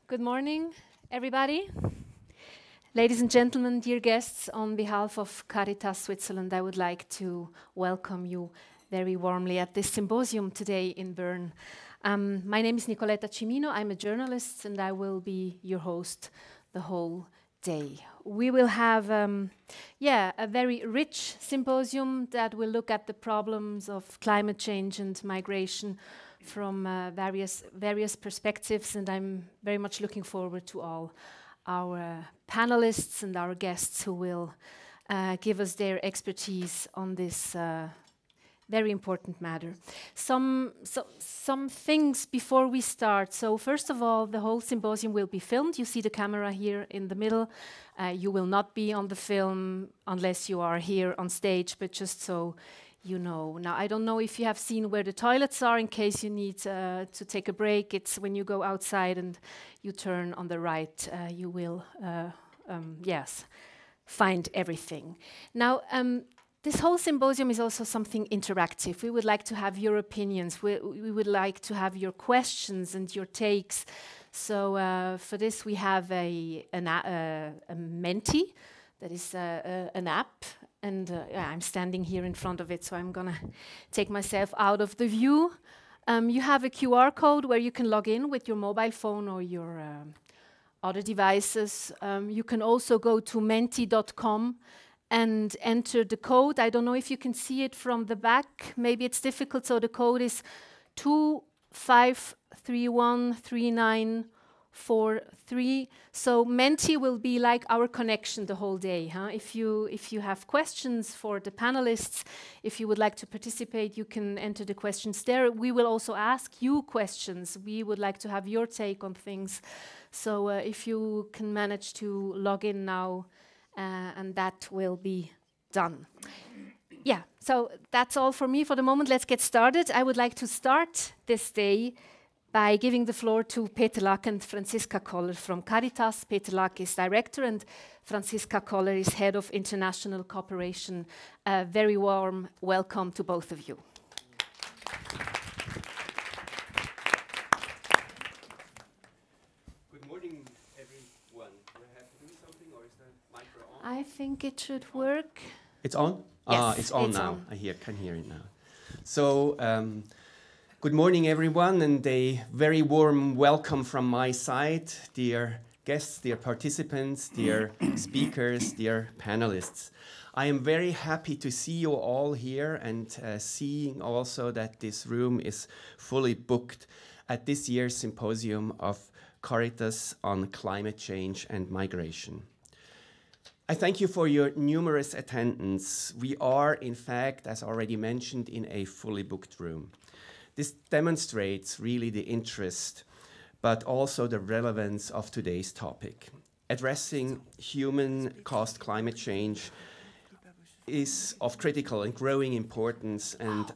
Good morning, everybody. Ladies and gentlemen, dear guests, on behalf of Caritas Switzerland, I would like to welcome you very warmly at this symposium today in Berne. My name is Nicoletta Cimino. I'm a journalist, and I will be your host the whole day. We will have a very rich symposium that will look at the problems of climate change and migration from various perspectives, and I'm very much looking forward to all our panelists and our guests who will give us their expertise on this very important matter. Some things before we start. So first of all, the whole symposium will be filmed. You see the camera here in the middle. You will not be on the film unless you are here on stage, but just so you know. Now, I don't know if you have seen where the toilets are in case you need to take a break. It's when you go outside and you turn on the right, you will, find everything. Now, this whole symposium is also something interactive. We would like to have your opinions. We would like to have your questions and your takes. So for this, we have a Menti, that is an app. And I'm standing here in front of it, so I'm going to take myself out of the view. You have a QR code where you can log in with your mobile phone or your other devices. You can also go to menti.com and enter the code. I don't know if you can see it from the back. Maybe it's difficult. So the code is 25313943. So Menti will be like our connection the whole day. If you have questions for the panelists, if you would like to participate, you can enter the questions there. We will also ask you questions. We would like to have your take on things. So if you can manage to log in now, and that will be done. Yeah, so that's all for me for the moment. Let's get started. I would like to start this day by giving the floor to Peter Lack and Franziska Koller from Caritas. Peter Lack is director and Franziska Koller is head of international cooperation. A very warm welcome to both of you. Good morning, everyone. Do I have to do something, or is the micro on? I think it should work. It's on? Yes, it's on now. I can hear it now. So, good morning, everyone, and a very warm welcome from my side, dear guests, dear participants, dear speakers, dear panelists. I am very happy to see you all here and seeing also that this room is fully booked at this year's Symposium of Caritas on Climate Change and Migration. I thank you for your numerous attendance. We are, in fact, as already mentioned, in a fully booked room. This demonstrates really the interest, but also the relevance of today's topic. Addressing human-caused climate change is of critical and growing importance and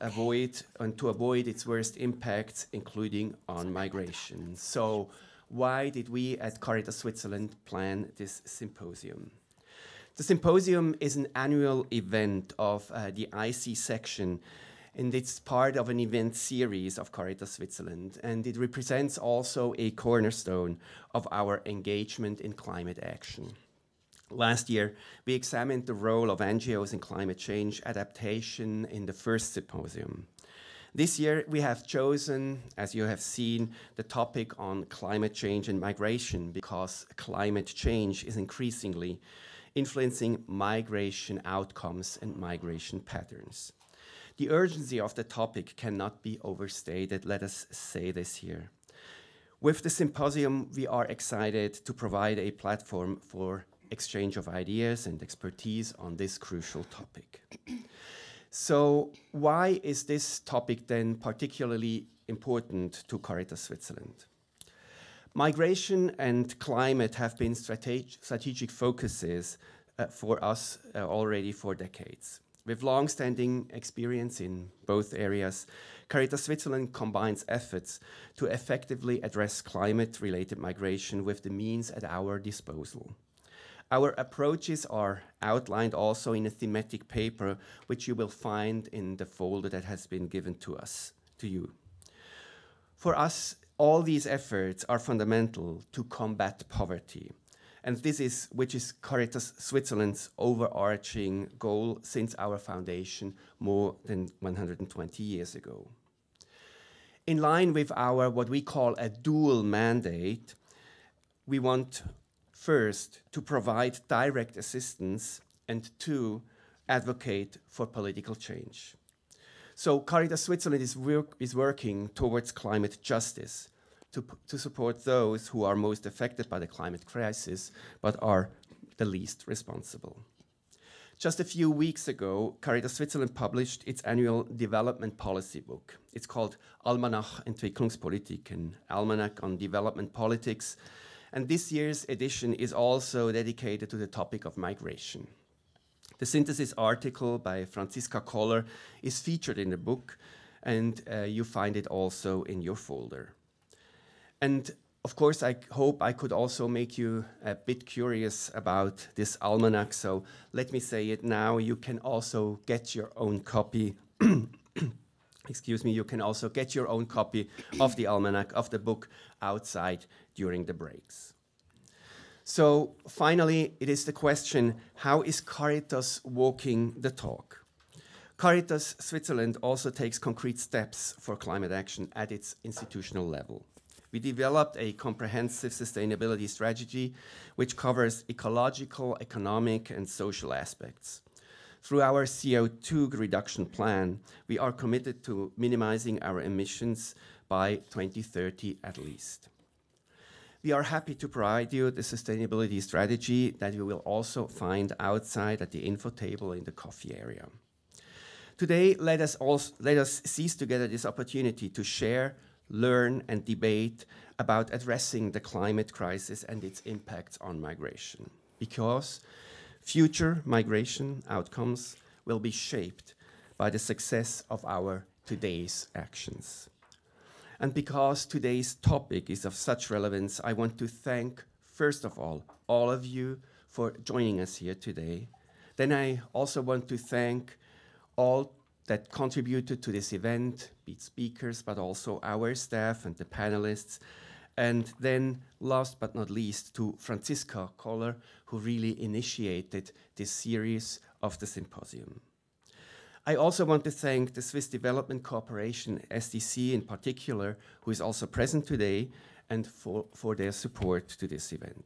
to avoid its worst impacts, including on migration. So why did we at Caritas Switzerland plan this symposium? The symposium is an annual event of the IC section, and it's part of an event series of Caritas Switzerland, and it represents also a cornerstone of our engagement in climate action. Last year, we examined the role of NGOs in climate change adaptation in the first symposium. This year, we have chosen, as you have seen, the topic on climate change and migration because climate change is increasingly influencing migration outcomes and migration patterns. The urgency of the topic cannot be overstated. Let us say this here. With the symposium, we are excited to provide a platform for exchange of ideas and expertise on this crucial topic. So why is this topic then particularly important to Caritas Switzerland? Migration and climate have been strategic focuses for us already for decades. With long-standing experience in both areas, Caritas Switzerland combines efforts to effectively address climate-related migration with the means at our disposal. Our approaches are outlined also in a thematic paper, which you will find in the folder that has been given to you. For us, All these efforts are fundamental to combat poverty. And which is Caritas Switzerland's overarching goal since our foundation more than 120 years ago. In line with our, what we call a dual mandate, we want first to provide direct assistance and two, advocate for political change. So Caritas Switzerland is working towards climate justice to support those who are most affected by the climate crisis but are the least responsible. Just a few weeks ago, Caritas Switzerland published its annual development policy book. It's called Almanach Entwicklungspolitik, an almanac on development politics. And this year's edition is also dedicated to the topic of migration. The synthesis article by Franziska Koller is featured in the book, and you find it also in your folder. And of course, I hope I could also make you a bit curious about this almanac, so let me say it now. You can also get your own copy. Excuse me, you can also get your own copy of the almanac, of the book, outside during the breaks. So finally, it is the question, how is Caritas walking the talk? Caritas Switzerland also takes concrete steps for climate action at its institutional level. We developed a comprehensive sustainability strategy which covers ecological, economic, and social aspects. Through our CO2 reduction plan, we are committed to minimizing our emissions by 2030 at least. We are happy to provide you the sustainability strategy that you will also find outside at the info table in the coffee area. Today, let us seize together this opportunity to share, learn, and debate about addressing the climate crisis and its impacts on migration. Because future migration outcomes will be shaped by the success of our today's actions. And because today's topic is of such relevance, I want to thank, first of all of you for joining us here today. Then I also want to thank all that contributed to this event, be it speakers, but also our staff and the panelists. And then, last but not least, to Franziska Koller, who really initiated this series of the symposium. I also want to thank the Swiss Development Cooperation, SDC in particular, who is also present today, and for their support to this event.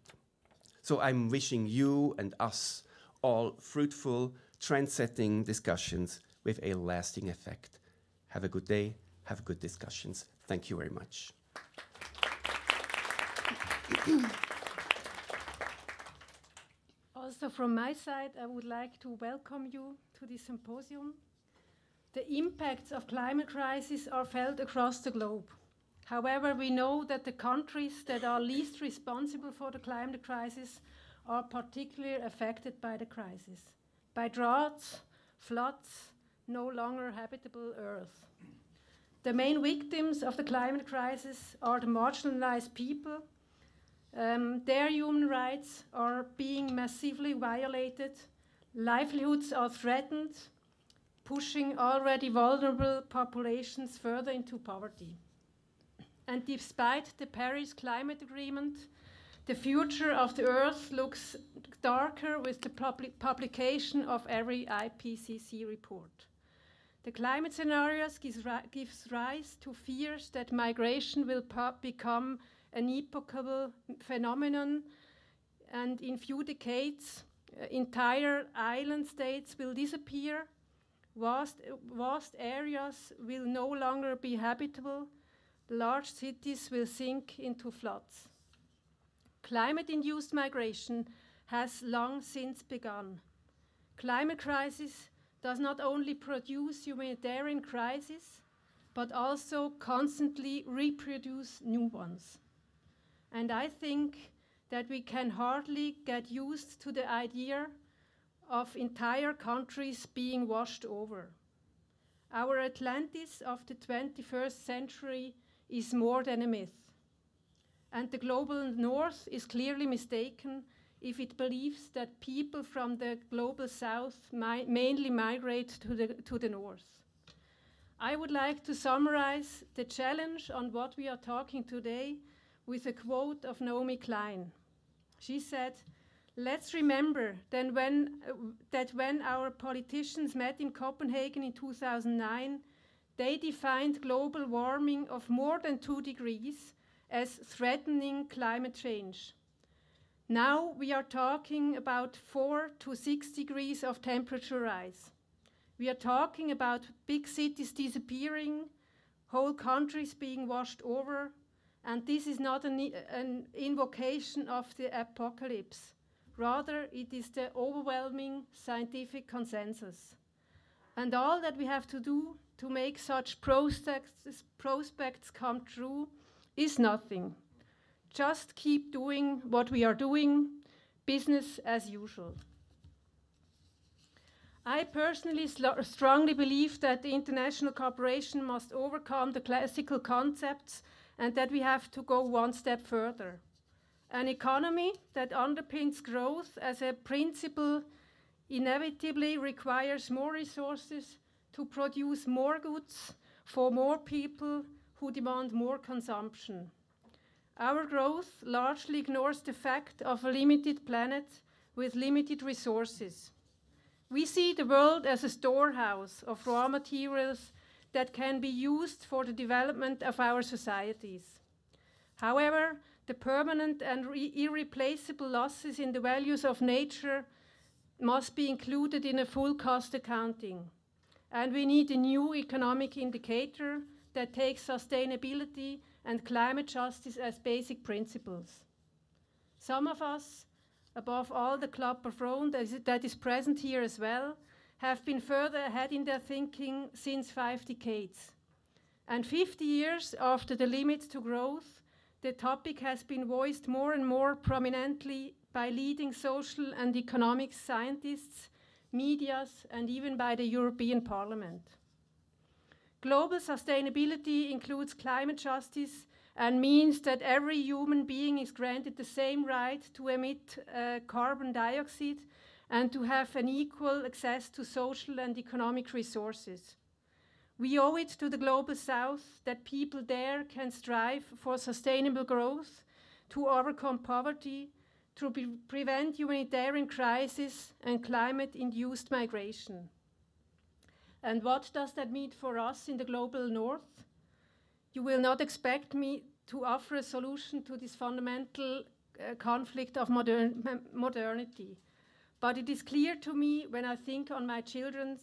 So I'm wishing you and us all fruitful, trend-setting discussions with a lasting effect. Have a good day, have good discussions. Thank you very much. Also from my side, I would like to welcome you to this symposium. The impacts of climate crisis are felt across the globe. However, we know that the countries that are least responsible for the climate crisis are particularly affected by the crisis, by droughts, floods, no longer habitable Earth. The main victims of the climate crisis are the marginalized people. Their human rights are being massively violated, livelihoods are threatened, pushing already vulnerable populations further into poverty. And despite the Paris Climate Agreement, the future of the Earth looks darker with the publication of every IPCC report. The climate scenarios gives rise to fears that migration will become an epochal phenomenon, and in few decades, entire island states will disappear, vast areas will no longer be habitable, large cities will sink into floods. Climate-induced migration has long since begun. Climate crisis does not only produce humanitarian crises, but also constantly reproduce new ones. And I think that we can hardly get used to the idea of entire countries being washed over. Our Atlantis of the 21st century is more than a myth. And the global north is clearly mistaken if it believes that people from the global south mainly migrate to the north. I would like to summarize the challenge on what we are talking today with a quote of Naomi Klein. She said, "Let's remember that when our politicians met in Copenhagen in 2009, they defined global warming of more than 2 degrees as threatening climate change. Now we are talking about 4 to 6 degrees of temperature rise. We are talking about big cities disappearing, whole countries being washed over, and this is not an invocation of the apocalypse. Rather, it is the overwhelming scientific consensus. And all that we have to do to make such prospects come true is nothing. Just keep doing what we are doing, business as usual." I personally strongly believe that the international cooperation must overcome the classical concepts and that we have to go one step further. An economy that underpins growth as a principle inevitably requires more resources to produce more goods for more people who demand more consumption. Our growth largely ignores the fact of a limited planet with limited resources. We see the world as a storehouse of raw materials that can be used for the development of our societies. However, the permanent and irreplaceable losses in the values of nature must be included in a full cost accounting. And we need a new economic indicator that takes sustainability and climate justice as basic principles. Some of us, above all the Club of Rome that is present here as well, have been further ahead in their thinking since 5 decades. And 50 years after the limit to growth, the topic has been voiced more and more prominently by leading social and economic scientists, medias, and even by the European Parliament. Global sustainability includes climate justice and means that every human being is granted the same right to emit carbon dioxide and to have an equal access to social and economic resources. We owe it to the Global South that people there can strive for sustainable growth, to overcome poverty, to prevent humanitarian crisis and climate-induced migration. And what does that mean for us in the Global North? You will not expect me to offer a solution to this fundamental conflict of modernity. But it is clear to me when I think on my children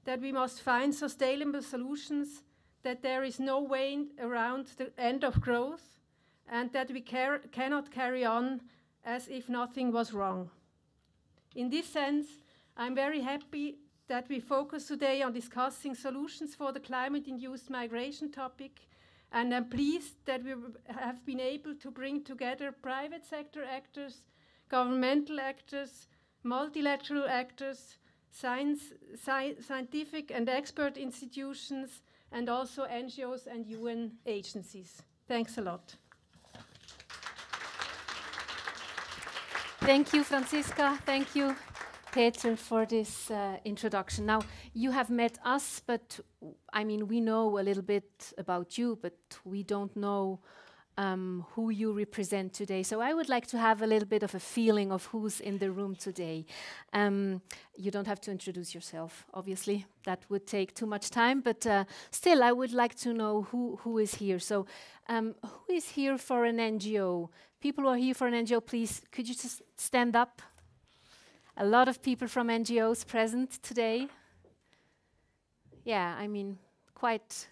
that we must find sustainable solutions, that there is no way around the end of growth, and that we cannot carry on as if nothing was wrong. In this sense, I'm very happy that we focus today on discussing solutions for the climate-induced migration topic, and I'm pleased that we have been able to bring together private sector actors, governmental actors, multilateral actors, scientific and expert institutions, and also NGOs and UN agencies. Thanks a lot. Thank you, Franziska. Thank you, Peter, for this introduction. Now, you have met us, but I mean, we know a little bit about you, but we don't know who you represent today. So I would like to have a little bit of a feeling of who's in the room today. You don't have to introduce yourself, obviously. That would take too much time, but still, I would like to know who is here. So who is here for an NGO? People who are here for an NGO, please, could you just stand up? A lot of people from NGOs present today. Yeah, I mean, quite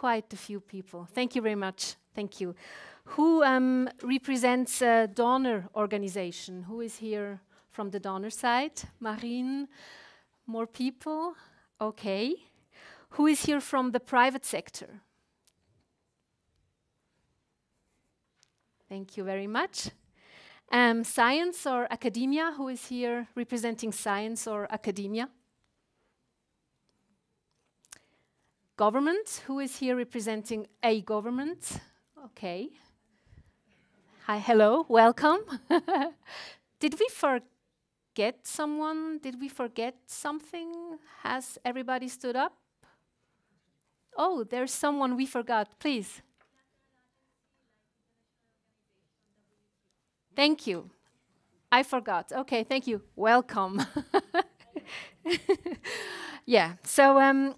a few people. Thank you very much. Thank you. Who represents a donor organization? Who is here from the donor side? Marine? More people? Okay. Who is here from the private sector? Thank you very much. Science or academia? Who is here representing science or academia? Government? Who is here representing a government? Okay. Hi, hello, welcome. Did we forget someone? Did we forget something? Has everybody stood up? Oh, there's someone we forgot. Please. Thank you. I forgot. Okay, thank you. Welcome. Yeah, so